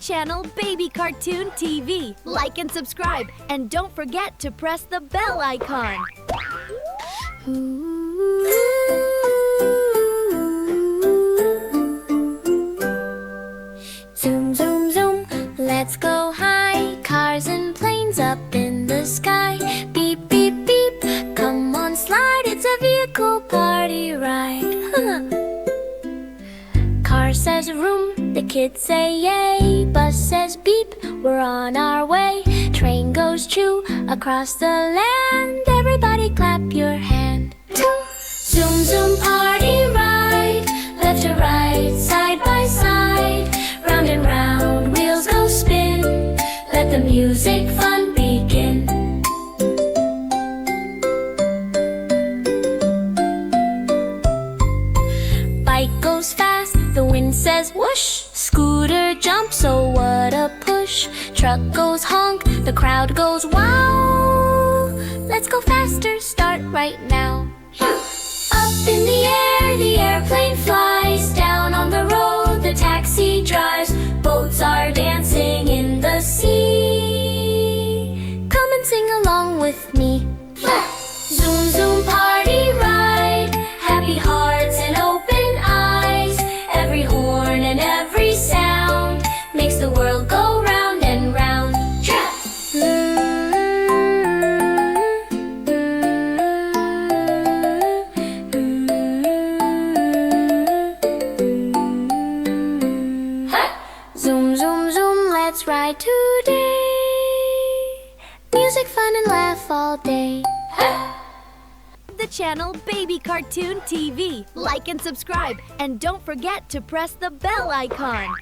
channel Baby Cartoon TV. Like and subscribe, and don't forget to press the bell icon. Zoom, zoom, zoom, let's go high. Cars and planes up in the sky. Beep, beep, beep, come on, slide. It's a vehicle party ride. Car says vroom, the kids say yay. Bus says beep, we're on our way. Train goes choo, across the land. Everybody clap your hand. Toot. Zoom, zoom, party ride. Left to right, side by side. Round and round, wheels go spin. Let the music fun begin. Bike goes fast, the wind says whoosh. Scooter jumps, oh what a push. Truck goes honk, the crowd goes wow. Let's go faster, start right now. Up in the airplane flies. Down on the road, the taxi drives. Boats are dancing in the sea. Come and sing along with me. Zoom, zoom, party ride. Happy hearts and open eyes. Every horn and every sound makes the world go round and round. Zoom, zoom, zoom, let's ride today. Music, fun, and laugh all day. The channel Baby Cartoon TV. Like and subscribe, and don't forget to press the bell icon.